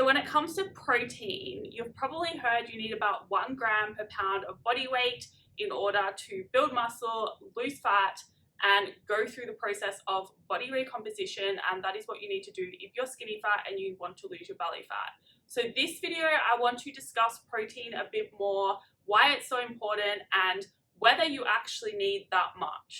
So when it comes to protein, you've probably heard you need about 1 gram per pound of body weight in order to build muscle, lose fat, and go through the process of body recomposition. And that is what you need to do if you're skinny fat and you want to lose your belly fat. So this video, I want to discuss protein a bit more, why it's so important, and whether you actually need that much.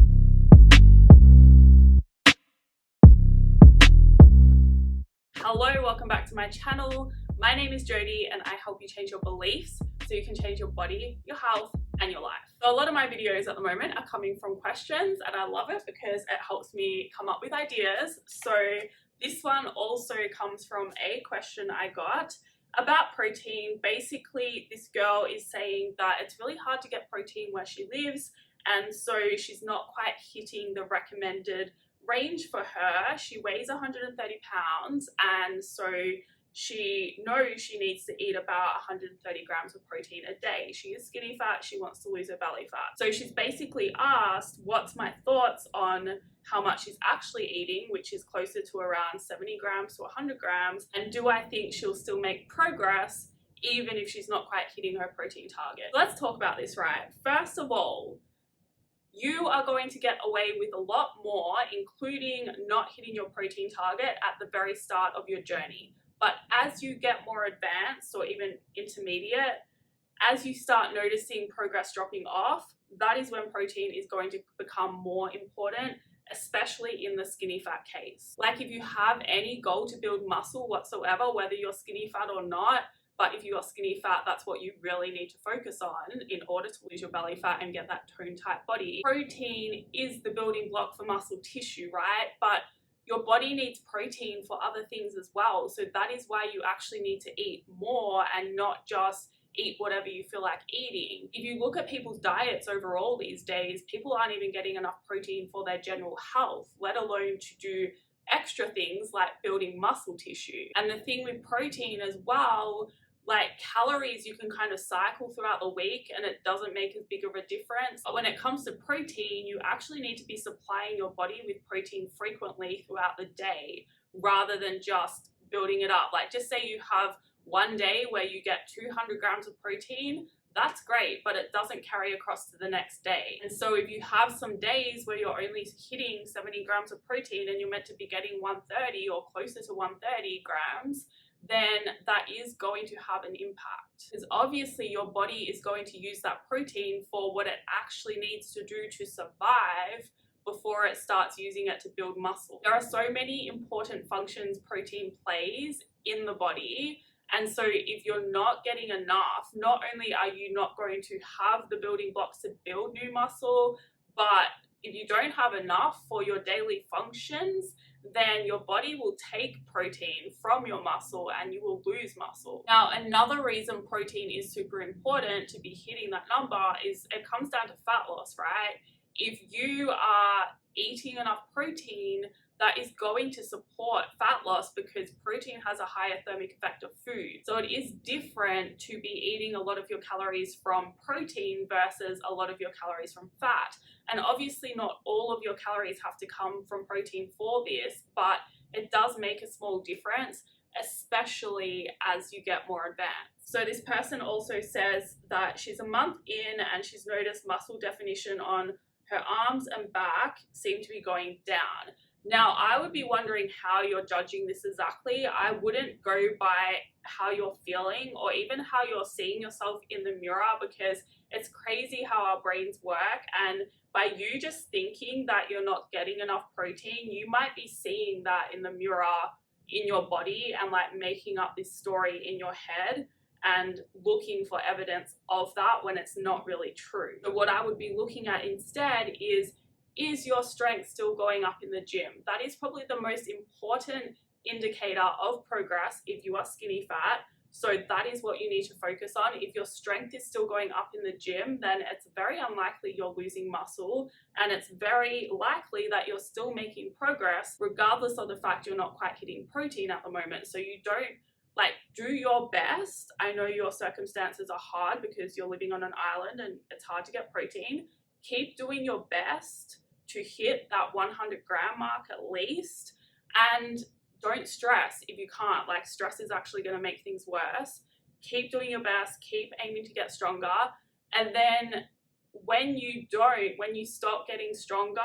Hello, welcome back to my channel. My name is Jodie and I help you change your beliefs so you can change your body, your health, and your life. So a lot of my videos at the moment are coming from questions and I love it because it helps me come up with ideas. So this one also comes from a question I got about protein. Basically, this girl is saying that it's really hard to get protein where she lives, and so she's not quite hitting the recommended range for her. She weighs 130 pounds, and so she knows she needs to eat about 130 grams of protein a day. She is skinny fat, she wants to lose her belly fat. So she's basically asked, what's my thoughts on how much she's actually eating, which is closer to around 70 grams to 100 grams, and do I think she'll still make progress even if she's not quite hitting her protein target? Let's talk about this, right? First of all, you are going to get away with a lot more, including not hitting your protein target at the very start of your journey. But as you get more advanced or even intermediate, as you start noticing progress dropping off, that is when protein is going to become more important, especially in the skinny fat case. Like if you have any goal to build muscle whatsoever, whether you're skinny fat or not, but if you are skinny fat, that's what you really need to focus on in order to lose your belly fat and get that toned tight body. Protein is the building block for muscle tissue, right? But your body needs protein for other things as well. So that is why you actually need to eat more and not just eat whatever you feel like eating. If you look at people's diets overall these days, people aren't even getting enough protein for their general health, let alone to do extra things like building muscle tissue. And the thing with protein as well, like calories you can kind of cycle throughout the week and it doesn't make as big of a difference. But when it comes to protein, you actually need to be supplying your body with protein frequently throughout the day rather than just building it up. Like just say you have one day where you get 200 grams of protein, that's great, but it doesn't carry across to the next day. And so if you have some days where you're only hitting 70 grams of protein and you're meant to be getting 130 or closer to 130 grams, then that is going to have an impact. Because obviously your body is going to use that protein for what it actually needs to do to survive before it starts using it to build muscle. There are so many important functions protein plays in the body. And so if you're not getting enough, not only are you not going to have the building blocks to build new muscle, but if you don't have enough for your daily functions, then your body will take protein from your muscle and you will lose muscle. Now, another reason protein is super important to be hitting that number is it comes down to fat loss, right? If you are eating enough protein, that is going to support fat loss because protein has a higher thermic effect of food. So it is different to be eating a lot of your calories from protein versus a lot of your calories from fat. And obviously not all of your calories have to come from protein for this, but it does make a small difference, especially as you get more advanced. So this person also says that she's a month in and she's noticed muscle definition on her arms and back seem to be going down. Now, I would be wondering how you're judging this exactly. I wouldn't go by how you're feeling or even how you're seeing yourself in the mirror, because it's crazy how our brains work. And by you just thinking that you're not getting enough protein, you might be seeing that in the mirror in your body and like making up this story in your head and looking for evidence of that when it's not really true. So what I would be looking at instead is your strength still going up in the gym? That is probably the most important indicator of progress if you are skinny fat. So that is what you need to focus on. If your strength is still going up in the gym, then it's very unlikely you're losing muscle, and it's very likely that you're still making progress regardless of the fact you're not quite hitting protein at the moment. So you don't do your best. I know your circumstances are hard because you're living on an island and it's hard to get protein. Keep doing your best to hit that 100 gram mark at least, and don't stress if you can't. Like, stress is actually going to make things worse. Keep doing your best, keep aiming to get stronger. And then when you stop getting stronger,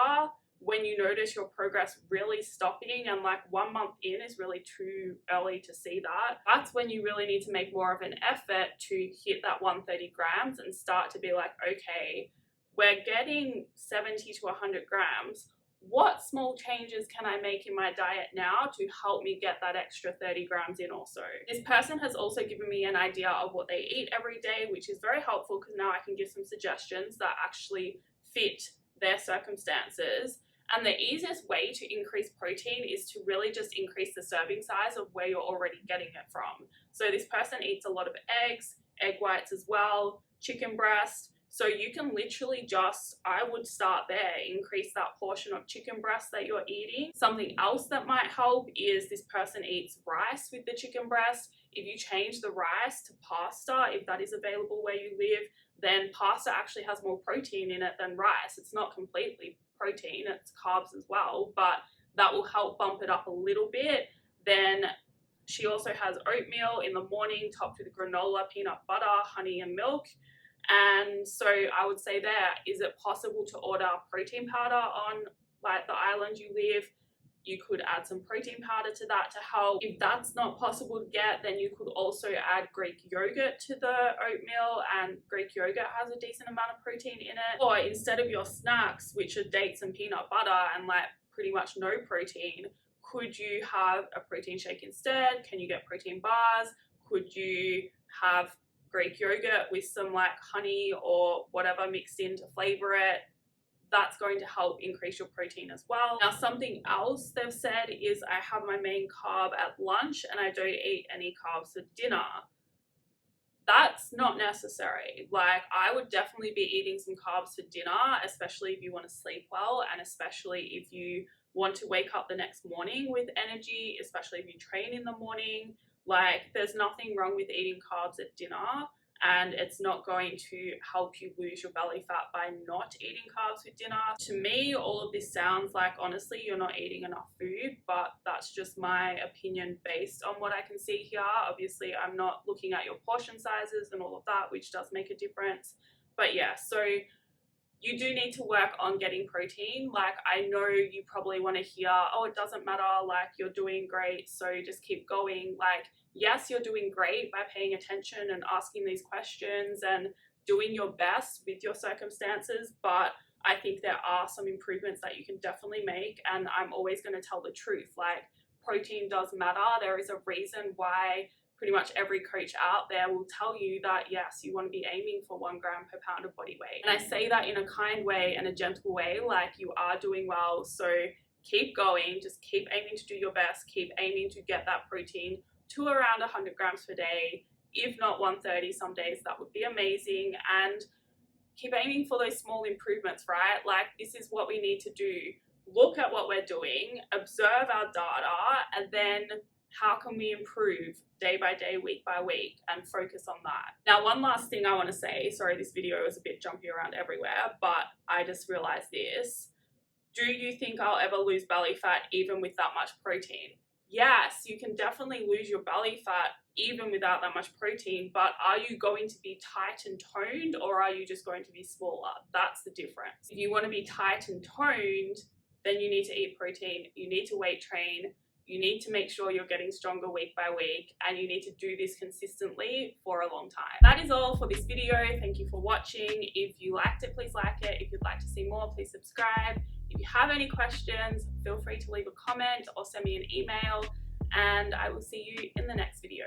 when you notice your progress really stopping, and like 1 month in is really too early to see that, that's when you really need to make more of an effort to hit that 130 grams and start to be like, okay, we're getting 70 to 100 grams. What small changes can I make in my diet now to help me get that extra 30 grams in also? This person has also given me an idea of what they eat every day, which is very helpful because now I can give some suggestions that actually fit their circumstances. And the easiest way to increase protein is to really just increase the serving size of where you're already getting it from. So this person eats a lot of eggs, egg whites as well, chicken breast. So you can literally just, I would start there, increase that portion of chicken breast that you're eating. Something else that might help is this person eats rice with the chicken breast. If you change the rice to pasta, if that is available where you live, then pasta actually has more protein in it than rice. It's not completely protein, it's carbs as well, but that will help bump it up a little bit. Then she also has oatmeal in the morning topped with granola, peanut butter, honey and milk. And so I would say there, is it possible to order protein powder on like the island you live? You could add some protein powder to that to help. If that's not possible to get, then you could also add Greek yogurt to the oatmeal, and Greek yogurt has a decent amount of protein in it. Or instead of your snacks, which are dates and peanut butter and like pretty much no protein, could you have a protein shake instead? Can you get protein bars? Could you have Greek yogurt with some like honey or whatever mixed in to flavor it? That's going to help increase your protein as well. Now, something else they've said is I have my main carb at lunch and I don't eat any carbs for dinner. That's not necessary. Like, I would definitely be eating some carbs for dinner, especially if you want to sleep well, and especially if you want to wake up the next morning with energy, especially if you train in the morning. Like, there's nothing wrong with eating carbs at dinner, and it's not going to help you lose your belly fat by not eating carbs with dinner. To me, all of this sounds like, honestly, you're not eating enough food, but that's just my opinion based on what I can see here. Obviously, I'm not looking at your portion sizes and all of that, which does make a difference. But yeah, so you do need to work on getting protein. Like, I know you probably want to hear, oh, it doesn't matter, like, you're doing great, so just keep going. Like, yes, you're doing great by paying attention and asking these questions and doing your best with your circumstances, but I think there are some improvements that you can definitely make, and I'm always going to tell the truth. Like, protein does matter. There is a reason why pretty much every coach out there will tell you that, yes, you want to be aiming for 1 gram per pound of body weight. And I say that in a kind way and a gentle way, like, you are doing well, so keep going, just keep aiming to do your best, keep aiming to get that protein to around 100 grams per day, if not 130 some days. That would be amazing. And keep aiming for those small improvements, right? Like, this is what we need to do. Look at what we're doing, observe our data, and then how can we improve day by day, week by week, and focus on that. Now, one last thing I want to say, sorry, this video is a bit jumpy around everywhere, but I just realized this. Do you think I'll ever lose belly fat even with that much protein? Yes, you can definitely lose your belly fat even without that much protein, but are you going to be tight and toned, or are you just going to be smaller? That's the difference. If you want to be tight and toned, then you need to eat protein, you need to weight train, you need to make sure you're getting stronger week by week, and you need to do this consistently for a long time. That is all for this video. Thank you for watching. If you liked it, please like it. If you'd like to see more, please subscribe. If you have any questions, feel free to leave a comment or send me an email, and I will see you in the next video.